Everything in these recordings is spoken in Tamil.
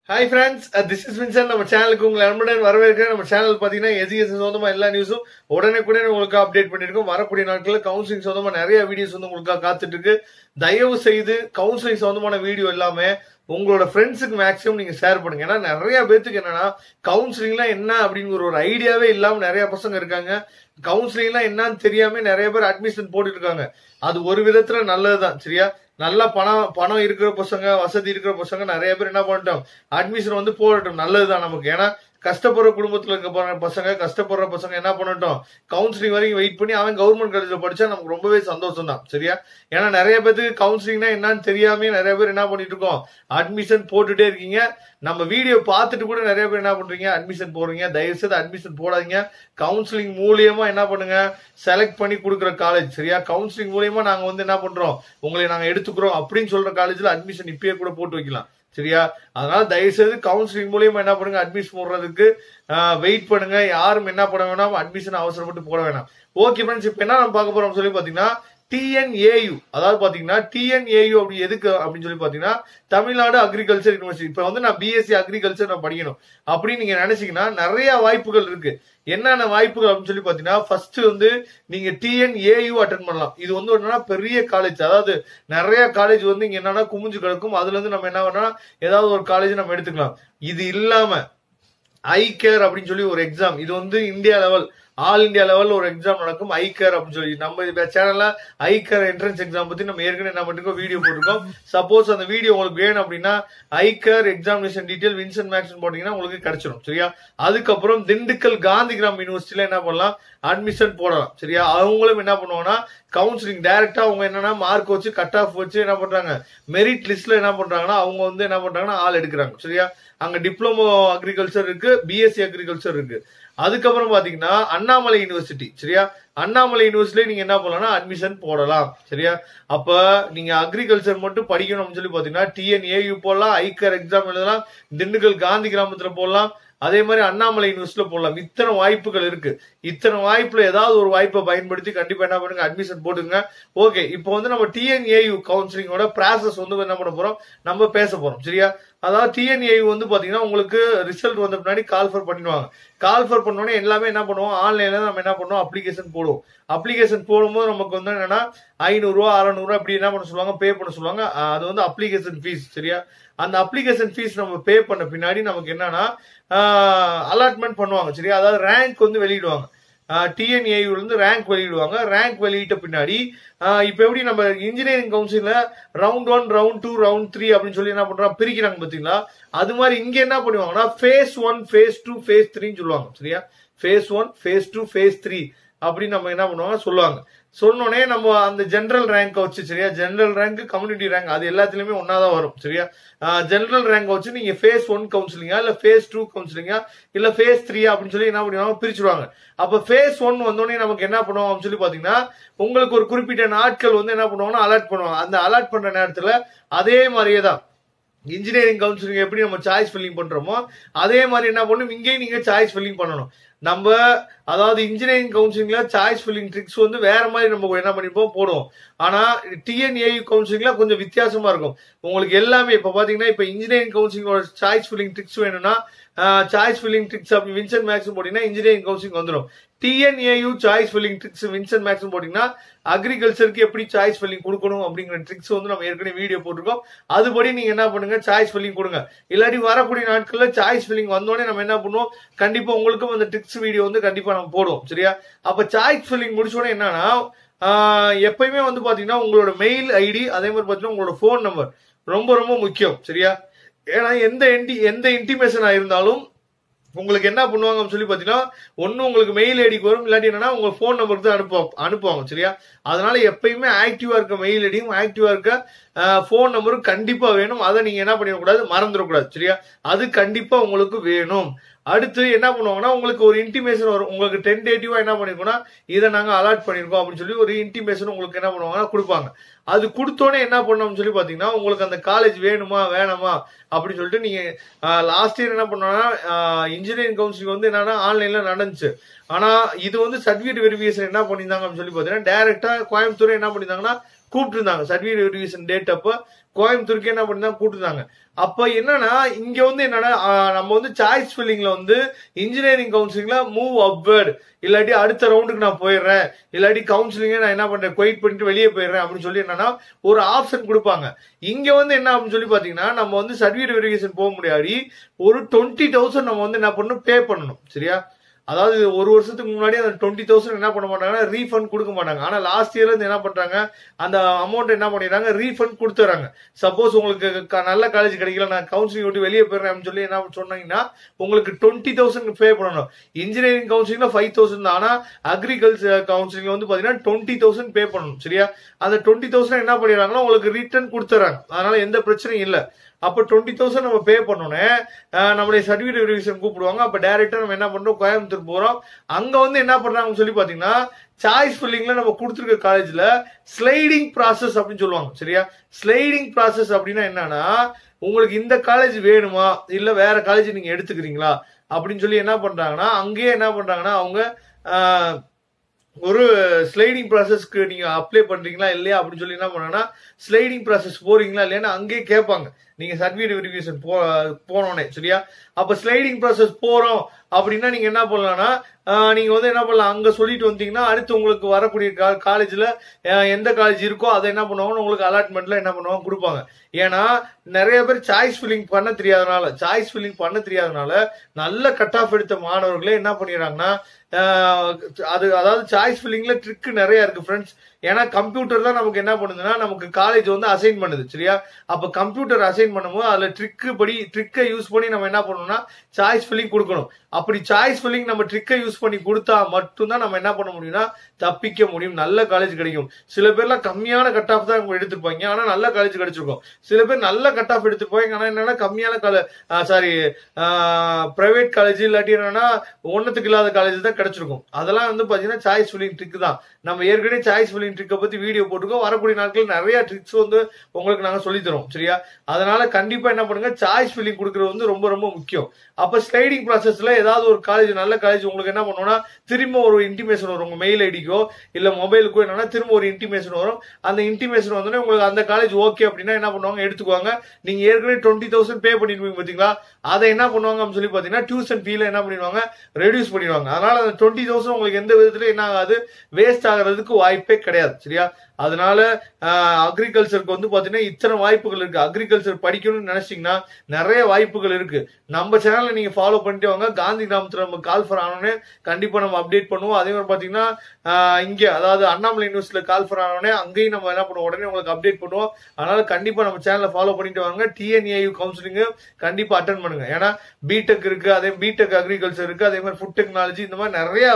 Hi friends, this is Vincent. நம்ம சேனலுக்கு உங்களை அன்புடன் வரவேற்கிறேன். நம்ம சேனல் பாத்தீங்கன்னா எஜுகேஷன் சொந்தமா எல்லா நியூஸும் உடனுக்குடன் உங்களுக்கு அப்டேட் பண்ணிருக்கோம். வரக்கூடிய நாட்களில் கவுன்சிலிங் சொந்தமா நிறைய வீடியோஸ் வந்து உங்களுக்கு காத்துட்டு இருக்கு. தயவு செய்து கவுன்சிலிங் சொந்தமான வீடியோ எல்லாமே உங்களோட ஃப்ரெண்ட்ஸுக்கு மேக்ஸிமம் நீங்க ஷேர் பண்ணுங்க. ஏன்னா நிறைய பேத்துக்கு என்னன்னா கவுன்சிலிங்லாம் என்ன அப்படிங்கிற ஒரு ஐடியாவே இல்லாம நிறைய பசங்க இருக்காங்க. கவுன்சிலிங்லாம் என்னன்னு தெரியாம நிறைய பேர் அட்மிஷன் போட்டுட்டு இருக்காங்க. அது ஒரு விதத்துல நல்லதுதான், சரியா? நல்லா பணம் இருக்கிற பசங்க, வசதி இருக்கிற பசங்க நிறைய பேர் என்ன பண்ணிட்டோம், அட்மிஷன் வந்து போடட்டும், நல்லதுதான் நமக்கு. ஏன்னா கஷ்டப்படுற குடும்பத்துல இருக்க பசங்க, கஷ்டப்படுற பசங்க என்ன பண்ணட்டும், கவுன்சிலிங் வரைக்கும் வெயிட் பண்ணி அவன் கவர்மெண்ட் காலேஜ்ல படிச்சா நமக்கு ரொம்பவே சந்தோஷம் தான், சரியா? ஏன்னா நிறைய பேருக்கு கவுன்சிலிங்னா என்னன்னு தெரியாம நிறைய பேர் என்ன பண்ணிட்டு இருக்கோம், அட்மிஷன் போட்டுட்டே இருக்கீங்க. நம்ம வீடியோ பார்த்துட்டு கூட நிறைய பேர் என்ன பண்றீங்க, அட்மிஷன் போடுறீங்க. தயவு செய்து அட்மிஷன் போடாதீங்க. கவுன்சிலிங் மூலியமா என்ன பண்ணுங்க, செலக்ட் பண்ணி கொடுக்குற காலேஜ், சரியா? கவுன்சிலிங் மூலியமா நாங்க வந்து என்ன பண்றோம், உங்களை நாங்க எடுத்துக்கிறோம் அப்படின்னு சொல்ற காலேஜ்ல அட்மிஷன் இப்பயே கூட போட்டு வைக்கலாம், சரியா? அதனால தயவு செய்து கவுன்சிலிங் மூலியமா என்ன பண்ணுங்க, அட்மிஷன் போடுறதுக்கு வெயிட் பண்ணுங்க. யாரும் என்ன பண்ண வேணாம், அட்மிஷன் அவசரப்பட்டு போட வேணாம். ஓகே ஃப்ரெண்ட்ஸ், இப்ப என்ன நம்ம பார்க்க போறோம் சொல்லி பாத்தீங்கன்னா TNAU, அதாவது பாத்தீங்கன்னா TNAU அப்படி எதுக்கு அப்படின்னு சொல்லி பாத்தீங்கன்னா தமிழ்நாடு அக்ரிகல்ச்சர் யூனிவர்சிட்டி. இப்ப வந்து நான் பிஎஸ்சி அக்ரிகல்ச்சர் நான் படிக்கணும் அப்படின்னு நீங்க நினைச்சீங்கன்னா நிறைய வாய்ப்புகள் இருக்கு. என்னென்ன வாய்ப்புகள் அப்படின்னு சொல்லி பாத்தீங்கன்னா, ஃபர்ஸ்ட் வந்து நீங்க TNAU அட்டென்ட் பண்ணலாம். இது வந்து என்னன்னா பெரிய காலேஜ், அதாவது நிறைய காலேஜ் வந்து இங்க என்னன்னா குமிஞ்சு கிடக்கும். அதுல இருந்து நம்ம என்ன பண்ணலாம், ஏதாவது ஒரு காலேஜ் நம்ம எடுத்துக்கலாம். இது இல்லாம ஐகேர் அப்படின்னு சொல்லி ஒரு எக்ஸாம், இது வந்து இந்தியா லெவல், ஆல் இந்தியா லெவல்ல ஒரு எக்ஸாம் நடக்கும், ஐகேர் அப்படின்னு சொல்லி. நம்ம சேனல்ல ஐகேர் என்ட்ரன்ஸ் எக்ஸாம் பத்தி நம்ம ஏற்கனவே என்ன பண்ணிருக்கோம், வீடியோ போட்டிருக்கோம். சப்போஸ் அந்த வீடியோ உங்களுக்கு வேணும் அப்படின்னா eye care examination detail Vincent Maths போட்டீங்கன்னா உங்களுக்கு கிடைச்சிடும், சரியா? அதுக்கப்புறம் திண்டுக்கல் காந்திகிராம் யூனிவர்சிட்டியில என்ன பண்ணலாம், அட்மிஷன் போடலாம், சரியா? அவங்களும் என்ன பண்ணுவாங்கன்னா கவுன்சிலிங் டைரக்டா அவங்க என்னன்னா மார்க் வச்சு கட் ஆஃப் வச்சு என்ன பண்றாங்க, மெரிட் லிஸ்ட்ல என்ன பண்றாங்கன்னா அவங்க வந்து என்ன பண்றாங்கன்னா ஆள் எடுக்கிறாங்க, சரியா? அங்க டிப்ளமோ அக்ரிகல்ச்சர் இருக்கு, பிஎஸ்சி அக்ரிகல்ச்சர் இருக்கு. அதுக்கப்புறம் பாத்தீங்கன்னா அண்ணாமலை யூனிவர்சிட்டி, சரியா? அண்ணாமலை யூனிவர்சிட்டியில நீங்க என்ன பண்ணலாம்னா அட்மிஷன் போடலாம், சரியா? அப்ப நீங்க அக்ரிகல்ச்சர் மட்டும் படிக்கணும்னு சொல்லி பாத்தீங்கன்னா TNAU போடலாம், ஐகேர் எக்ஸாம் எழுதலாம், திண்டுக்கல் காந்தி கிராமத்துல போடலாம், அதே மாதிரி அண்ணாமலை யூனிவர்சிட்டியில போடலாம். இத்தனை வாய்ப்புகள் இருக்கு. இத்தனை வாய்ப்புல ஏதாவது ஒரு வாய்ப்பை பயன்படுத்தி கண்டிப்பா என்ன பண்ணுங்க, அட்மிஷன் போட்டுங்க. ஓகே, இப்போ வந்து நம்ம TNAU கவுன்சிலிங்கோட ப்ராசஸ் வந்து என்ன பண்ண போறோம், நம்ம பேச போறோம், சரியா? அதாவது TNAU வந்து பாத்தீங்கன்னா உங்களுக்கு ரிசல்ட் வந்த பின்னாடி கால்ஃபர் பண்ணிடுவாங்க. கால்ஃபர் பண்ணோடனே எல்லாமே என்ன பண்ணுவோம், ஆன்லைன்ல நம்ம என்ன பண்ணுவோம், அப்ளிகேஷன் போடுவோம். அப்ளிகேஷன் போடும்போது நமக்கு வந்து என்னன்னா 500 ரூபா 600 ரூபா அப்படி என்ன பண்ண சொல்லுவாங்க, பே பண்ண சொல்லுவாங்க. அது வந்து அப்ளிகேஷன் ஃபீஸ், சரியா? அந்த அப்ளிகேஷன் ஃபீஸ் நம்ம பே பண்ண பின்னாடி நமக்கு என்னன்னா அலாட்மெண்ட் பண்ணுவாங்க, சரியா? அதாவது ரேங்க் வந்து வெளியிடுவாங்க. TNAU இருந்து ரேங்க் வெளியிடுவாங்க. ரேங்க் வெளியிட்ட பின்னாடி இப்ப எப்படி நம்ம இன்ஜினியரிங் கவுன்சில்ல ரவுண்ட் 1, ரவுண்ட் 2, ரவுண்ட் 3 அப்படின்னு சொல்லி என்ன பண்றாங்க, பிரிக்கிறாங்க பாத்தீங்களா? அது மாதிரி இங்க என்ன பண்ணுவாங்கன்னா ஃபேஸ் 1, ஃபேஸ் 2, ஃபேஸ் 3 சொல்லுவாங்க, சரியா? ஃபேஸ் 1, ஃபேஸ் 2, ஃபேஸ் 3 அப்படின்னு நம்ம என்ன பண்ணுவாங்க சொல்லுவாங்க. சொன்னோடனே நம்ம அந்த ஜெனரல் ரேங்க் வச்சு, சரியா? ஜெனரல் ரேங்க், கம்யூனிட்டி ரேங்க் அது எல்லாத்துலயுமே ஒன்னாதான் வரும், சரியா? ஜெனரல் ரேங்க் வச்சு நீங்க ஃபேஸ் 1 கவுன்சிலிங்கா இல்ல ஃபேஸ் 2 கவுன்சிலிங்கா இல்ல ஃபேஸ் 3 அப்படின்னு சொல்லி என்ன பண்ணுவாங்க, பிரிச்சுடுவாங்க. அப்ப ஃபேஸ் 1 வந்தோடனே நமக்கு என்ன பண்ணுவாங்க அப்படின்னு சொல்லி பாத்தீங்கன்னா, உங்களுக்கு ஒரு குறிப்பிட்ட நாட்கள் வந்து என்ன பண்ணுவாங்கன்னா அலாட் பண்ணுவாங்க. அந்த அலாட் பண்ற நேரத்துல அதே மாதிரியே தான் இன்ஜினியரிங் கவுன்சிலிங் எப்படி நம்ம சாய்ஸ் ஃபில்லிங் பண்றோமோ அதே மாதிரி என்ன பண்ணணும், இங்கேயும் நீங்க சாய்ஸ் ஃபில்லிங் பண்ணணும். நம்ம அதாவது இன்ஜினியரிங் கவுன்சிலிங்ல சாய்ஸ் ஃபில்லிங் ட்ரிக்ஸ் வந்து வேற மாதிரி நம்ம என்ன பண்ணிப்போம் போடுவோம். ஆனா TNAU கவுன்சிலிங்ல கொஞ்சம் வித்தியாசமா இருக்கும். உங்களுக்கு எல்லாமே இப்ப பாத்தீங்கன்னா இப்ப இன்ஜினியரிங் கவுன்சிலிங்கோட சாய்ஸ் ஃபில்லிங் ட்ரிக்ஸ் வேணும்னா சாய்ஸ் ஃபில்லிங் ட்ரிக்ஸ் அப்படி வின்சென்ட் மேக்ஸ் போட்டீங்கன்னா இன்ஜினியரிங் கவுன்சிலிங் வந்துடும். TNAU choice filling tricks Vincent Maths போட்டீங்கன்னா அக்ரிகல்ச்சருக்கு எப்படி சாய்ஸ் ஃபில்லிங் கொடுக்கணும் அப்படிங்கிற ட்ரிக்ஸ் வந்து நம்ம ஏற்கனவே வீடியோ போட்டிருக்கோம். அதுபடி நீங்க என்ன பண்ணுங்க, சாய்ஸ் ஃபில்லிங் கொடுங்க. இல்லாட்டி வரக்கூடிய நாட்கள்ல சாய்ஸ் ஃபில்லிங் வந்தோடனே நம்ம என்ன பண்ணுவோம், கண்டிப்பா உங்களுக்கும் அந்த ட்ரிக்ஸ் வீடியோ வந்து கண்டிப்பா நம்ம போடுவோம், சரியா? அப்ப சாய்ஸ் ஃபில்லிங் முடிச்சோடனே என்னன்னா எப்பயுமே வந்து பாத்தீங்கன்னா உங்களோட மெயில் ஐடி, அதே மாதிரி பாத்தீங்கன்னா உங்களோட போன் நம்பர் ரொம்ப ரொம்ப முக்கியம், சரியா? ஏன்னா எந்த இன்டிமேஷனா இருந்தாலும் உங்களுக்கு என்ன பண்ணுவாங்க சொல்லி பாத்தீங்கன்னா, ஒன்னு உங்களுக்கு மெயில் ஐடிக்கு வரும், இல்லாட்டி என்னன்னா உங்க போன் நம்பருக்கு தான் அனுப்புவாங்க, சரியா? அதனால எப்பயுமே ஆக்டிவா இருக்க மெயில் ஐடியும் ஆக்டிவா இருக்க போன் நம்பரும் கண்டிப்பா வேணும். அதை நீங்க என்ன பண்ணிடக்கூடாது, மறந்துடக்கூடாது, சரியா? அது கண்டிப்பா உங்களுக்கு வேணும். அடுத்து என்ன பண்ணுவாங்கன்னா உங்களுக்கு ஒரு இன்டிமேஷன் வரும். உங்களுக்கு டென்டேட்டிவா என்ன பண்ணிருக்கோம்னா இதை நாங்க அலாட் பண்ணிருக்கோம் அப்படின்னு சொல்லி ஒரு இன்டிமேஷன் உங்களுக்கு என்ன பண்ணுவாங்கன்னா கொடுப்பாங்க. அது கொடுத்தோன்னே என்ன பண்ணோம்னு சொல்லி பாத்தீங்கன்னா உங்களுக்கு அந்த காலேஜ் வேணுமா வேணாமா அப்படின்னு சொல்லிட்டு நீங்க லாஸ்ட் இயர் என்ன பண்ணோம்னா இன்ஜினியரிங் கவுன்சிலிங் வந்து என்னன்னா ஆன்லைன்ல நடந்துச்சு. ஆனா இது வந்து சர்டிபிகேட் வெரிஃபிகேஷன் என்ன பண்ணிருந்தாங்க அப்படின்னு சொல்லி பாத்தீங்கன்னா டைரக்டா கோயம்புத்தூர் என்ன பண்ணிருந்தாங்கன்னா கூப்பிட்டு இருந்தாங்க. சர்டிபிகேட் வெரிஃபிகேஷன் டேட் அப்ப கோயம்புத்தூருக்கு என்ன பண்ணிருந்தாங்க கூப்பிட்டுருந்தாங்க. அப்ப என்னன்னா இங்க வந்து என்னன்னா நம்ம வந்து சாய்ஸ் ஃபில்லிங்ல வந்து இன்ஜினியரிங் கவுன்சிலிங்ல மூவ் அப்வர்ட், இல்லாட்டி அடுத்த ரவுண்டுக்கு நான் போயிடுறேன், இல்லாட்டி கவுன்சிலிங்க நான் என்ன பண்றேன் குவைட் பண்ணிட்டு வெளியே போயிடுறேன் அப்படின்னு சொல்லி என்னன்னா ஒரு ஆப்ஷன் கொடுப்பாங்க. இங்க வந்து என்ன அப்படின்னு சொல்லி பாத்தீங்கன்னா நம்ம வந்து சர்டிபிகேட் வெரிஃபிகேஷன் போக முடியாது, ஒரு 20,000 நம்ம வந்து என்ன பண்ணணும் பே பண்ணணும். சரியா? அதாவது ஒரு வருஷத்துக்கு முன்னாடி அந்த 20,000 என்ன பண்ண மாட்டாங்கன்னா ரீஃபண்ட் கொடுக்க மாட்டாங்க. ஆனா லாஸ்ட் இயர்ல இருந்து என்ன பண்றாங்க, அந்த அமௌண்ட் என்ன பண்ணிடுறாங்க ரீஃபண்ட் கொடுத்துறாங்க. சப்போஸ் உங்களுக்கு நல்ல காலேஜ் கிடைக்கல, நான் கவுன்சிலிங் விட்டு வெளியே போயிடுறேன் அப்படின்னு சொல்லி என்ன சொன்னீங்கன்னா உங்களுக்கு 20,000 பே பண்ணணும். இன்ஜினியரிங் கவுன்சிலிங்ல 5,000 தான், ஆனா அக்ரிகல்ச்சர் கவுன்சிலிங் வந்து பாத்தீங்கன்னா 20,000 பே பண்ணணும். சரியா? அந்த 20,000 என்ன பண்ணிடுறாங்கன்னா உங்களுக்கு ரிட்டர்ன் கொடுத்துறாங்க. அதனால எந்த பிரச்சனையும் இல்ல. அப்ப 20,000 நம்ம பே பண்ணோன்னே நம்மளுடைய சர்டிபிகேட் வெரிஃபிகேஷன் கூப்பிடுவாங்க. அப்ப டைரக்டா நம்ம என்ன பண்றோம் கோயம்புத்தூர் போறோம். அங்க வந்து என்ன பண்றாங்கன்னு சொல்லி பாத்தீங்கன்னா சாய்ஸ் ஃபில்லிங்ல நம்ம கொடுத்துருக்க காலேஜ்ல ஸ்லைடிங் ப்ராசஸ் அப்படின்னு சொல்லுவாங்க. சரியா? ஸ்லைடிங் ப்ராசஸ் அப்படின்னா என்னன்னா உங்களுக்கு இந்த காலேஜ் வேணுமா இல்ல வேற காலேஜ் நீங்க எடுத்துக்கிறீங்களா அப்படின்னு சொல்லி என்ன பண்றாங்கன்னா அங்கேயே என்ன பண்றாங்கன்னா அவங்க ஒரு ஸ்லைடிங் ப்ராசஸ்க்கு நீங்க அப்ளை பண்றீங்களா இல்லையா அப்படின்னு சொல்லி என்ன பண்ணாங்கன்னா ஸ்லைடிங் ப்ராசஸ் போறீங்களா இல்லையா அங்கேயே கேட்பாங்க நீங்க சர்டிபிகேட் வெரிஃபிகேஷன் போனோன்னே. சரியா? அப்ப ஸ்லைடிங் ப்ராசஸ் போறோம் அப்படின்னா நீங்க என்ன பண்ணலாம்னா நீங்க வந்து என்ன பண்ணலாம் அங்க சொல்லிட்டு வந்தீங்கன்னா அடுத்து உங்களுக்கு வரக்கூடிய காலேஜ்ல எந்த காலேஜ் இருக்கோ அதை என்ன பண்ணுவாங்க உங்களுக்கு அலாட்மெண்ட்ல என்ன பண்ணுவாங்க கொடுப்பாங்க. ஏன்னா நிறைய பேர் சாய்ஸ் ஃபில்லிங் பண்ண தெரியாதனால நல்ல கட் ஆஃப் எடுத்த மாணவர்களே என்ன பண்ணிடுறாங்கன்னா அதாவது சாய்ஸ் ஃபில்லிங்ல ட்ரிக் நிறைய இருக்கு ஃப்ரெண்ட்ஸ். ஏன்னா கம்ப்யூட்டர் தான் நமக்கு என்ன பண்ணுதுன்னா நமக்கு காலேஜ் வந்து அசைன் பண்ணுது. சரியா? அப்ப கம்ப்யூட்டர் அசைன் பண்ணும்போது அதுல ட்ரிக்கை யூஸ் பண்ணி நம்ம என்ன பண்ணணும்னா சாய்ஸ் ஃபில்லிங் கொடுக்கணும். அப்படி சாய்ஸ் ஃபில்லிங் நம்ம ட்ரிக்கை யூஸ் பண்ணி கொடுத்தா மட்டும்தான் நம்ம என்ன பண்ண முடியும்னா தப்பிக்க முடியும், நல்ல காலேஜ் கிடைக்கும். சில பேர்லாம் கம்மியான கட் ஆஃப் தான் எடுத்திருப்பாங்க, ஆனா நல்ல காலேஜ் கிடைச்சிருக்கும். சில பேர் நல்ல கட் ஆஃப் எடுத்திருப்பாங்க, ஆனா என்னன்னா கம்மியான பிரைவேட் காலேஜ் இல்லாட்டி என்னன்னா ஒன்னத்துக்கு இல்லாத காலேஜ் தான் கிடைச்சிருக்கும். அதெல்லாம் வந்து பாத்தீங்கன்னா சாய்ஸ் ஃபில்லிங் ட்ரிக் தான். நம்ம ஏற்கனவே சாய்ஸ் ஃபில்லிங் ட்ரிக்கை பத்தி வீடியோ போட்டுக்கோம். வரக்கூடிய நாட்கள் நிறைய ட்ரிக்ஸ் வந்து உங்களுக்கு நாங்க சொல்லி தரோம். சரியா? அதனால கண்டிப்பா என்ன பண்ணுங்க சாய்ஸ் ஃபில்லிங் கொடுக்கறது வந்து ரொம்ப ரொம்ப முக்கியம். அப்ப ஸ்லைடிங் ப்ராசஸ்ல ஏதாவது ஒரு காலேஜ் நல்ல காலேஜ் உங்களுக்கு என்ன பண்ணுவோம்னா திரும்ப ஒரு இன்டிமேஷன் வரும் உங்க மெயில் ஐடிக்கோ இல்ல மொபைலுக்கோ என்னன்னா திரும்ப ஒரு இன்டிமேஷன் வரும். அந்த இன்டிமேஷன் வந்தோடனே உங்களுக்கு அந்த காலேஜ் ஓகே அப்படின்னா என்ன பண்ணுவாங்க எடுத்துக்குவாங்க. நீங்க ஏற்கனவே 20,000 பே பண்ணிருப்பீங்க பாத்தீங்களா, அதை என்ன பண்ணுவாங்க அப்படின்னு சொல்லி பாத்தீங்கன்னா டியூஷன் ஃபீல என்ன பண்ணிடுவாங்க ரெடியூஸ் பண்ணிடுவாங்க. அதனால அந்த 20,000 உங்களுக்கு எந்த விதத்துல என்ன ஆகாது வேஸ்ட் ஆகிறதுக்கு வாய்ப்பே கிடையாது. சரியா? அதனால அக்ரிகல்ச்சருக்கு வந்து பாத்தீங்கன்னா இத்தனை வாய்ப்புகள் இருக்கு. அக்ரிகல்ச்சர் படிக்கணும்னு நினைச்சீங்கன்னா நிறைய வாய்ப்புகள் இருக்கு. நம்ம சேனல்ல நீங்க ஃபாலோ பண்ணிட்டு வாங்க. காந்தி கிராமத்துல நம்ம கால் ஃபர் ஆனோடனே கண்டிப்பா நம்ம அப்டேட் பண்ணுவோம். அதே மாதிரி பாத்தீங்கன்னா இங்க அதாவது அண்ணாமலை யூனிவர்சிட்டியில கால் ஃபர் ஆனோடனே அங்கேயும் நம்ம என்ன பண்ணுவோம் உடனே உங்களுக்கு அப்டேட் பண்ணுவோம். அதனால கண்டிப்பா நம்ம சேனலை ஃபாலோ பண்ணிட்டு வாங்க. டிஎன்ஏயு கவுன்சிலிங் கண்டிப்பா அட்டன் பண்ணுங்க. ஏன்னா பிடெக் இருக்கு, அதே பிடெக் அக்ரிகல்ச்சர் இருக்கு, அதே மாதிரி ஃபுட் டெக்னாலஜி, இந்த மாதிரி நிறைய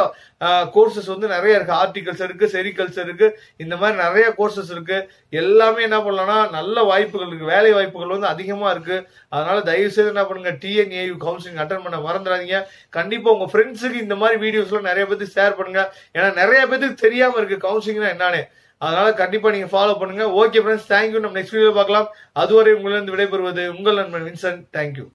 கோர்சஸ் வந்து நிறைய இருக்கு. ஹார்டிகல்ச்சர் இருக்கு, செரிகல்ச்சர் இருக்கு, இந்த மாதிரி நிறைய கோர்சஸ் இருக்கு. எல்லாமே என்ன பண்ணலாம்னா நல்ல வாய்ப்புகள் இருக்கு, வேலை வாய்ப்புகள் வந்து அதிகமா இருக்கு. அதனால தயவு செய்து என்ன பண்ணுங்க டிஎன்ஏயு கவுன்சிலிங் அட்டன் பண்ண மறந்துடாதீங்க. கண்டிப்பா உங்க ஃப்ரெண்ட்ஸுக்கு இந்த மாதிரி வீடியோஸ்லாம் நிறைய பேருக்கு ஷேர் பண்ணுங்க. ஏன்னா நிறைய பேருக்கு தெரியாம இருக்கு கவுன்சிலிங்னா என்னன்னு. அதனால கண்டிப்பா நீங்க ஃபாலோ பண்ணுங்க. Okay friends, thank you. நம்ம நெக்ஸ்ட் வீடியோ பார்க்கலாம். அதுவரை உங்களிடம் விடைபெறுவது உங்கள் நண்பன் வின்சென்ட். தேங்க்யூ.